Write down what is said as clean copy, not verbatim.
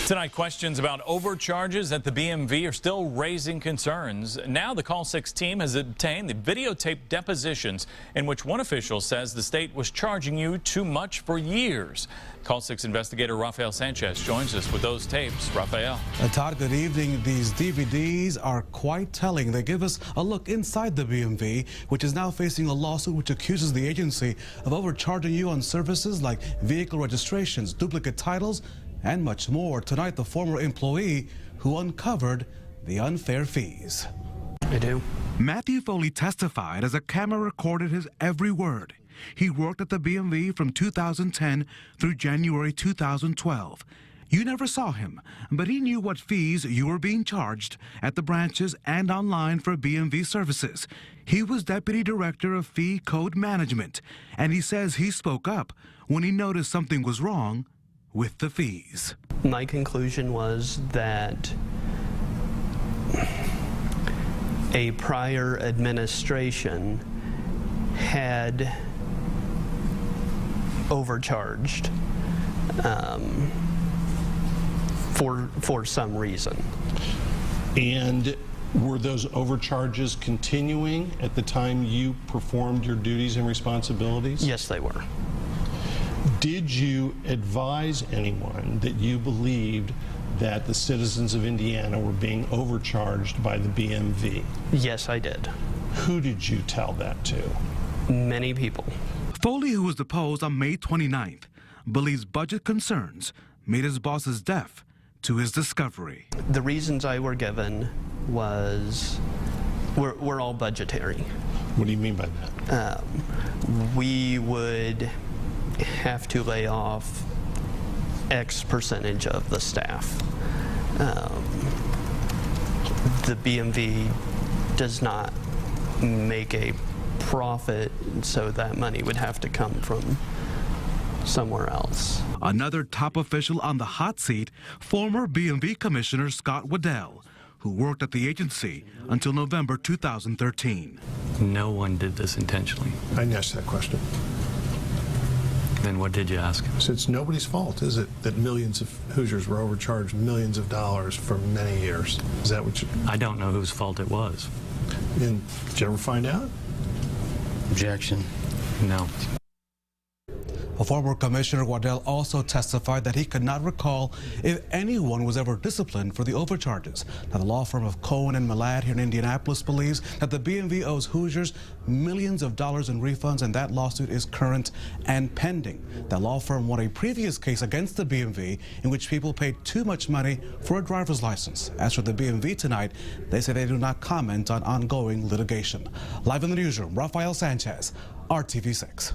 Tonight, questions about overcharges at the BMV are still raising concerns. Now the Call 6 team has obtained the videotaped depositions in which one official says the state was charging you too much for years. Call 6 investigator Rafael Sanchez joins us with those tapes. Rafael. Todd, good evening. These DVDs are quite telling. They give us a look inside the BMV, which is now facing a lawsuit which accuses the agency of overcharging you on services like vehicle registrations, duplicate titles, and much more. Tonight, the former employee who uncovered the unfair fees. I do. Matthew Foley testified as a camera recorded his every word. He worked at the BMV from 2010 through January 2012. You never saw him, but he knew what fees you were being charged at the branches and online for BMV services. He was Deputy Director of Fee Code Management, and he says he spoke up when he noticed something was wrong with the fees. My conclusion was that a prior administration had overcharged for some reason. And were those overcharges continuing at the time you performed your duties and responsibilities? Yes, they were. Did you advise anyone that you believed that the citizens of Indiana were being overcharged by the BMV? Yes, I did. Who did you tell that to? Many people. Foley, who was deposed on May 29th, believes budget concerns made his bosses deaf to his discovery. The reasons I were given was we're all budgetary. What do you mean by that? We would have to lay off X percentage of the staff. The BMV does not make a profit, so that money would have to come from somewhere else. Another top official on the hot seat, former BMV Commissioner Scott Waddell, who worked at the agency until November 2013. No one did this intentionally. I didn't ask that question. Then what did you ask? So it's nobody's fault, is it, that millions of Hoosiers were overcharged millions of dollars for many years? Is that what you... I don't know whose fault it was. And did you ever find out? Objection. No. A former Commissioner Waddell also testified that he could not recall if anyone was ever disciplined for the overcharges. Now, the law firm of Cohen and Millad here in Indianapolis believes that the BMV owes Hoosiers millions of dollars in refunds, and that lawsuit is current and pending. The law firm won a previous case against the BMV in which people paid too much money for a driver's license. As for the BMV tonight, they say they do not comment on ongoing litigation. Live in the newsroom, Rafael Sanchez, RTV6.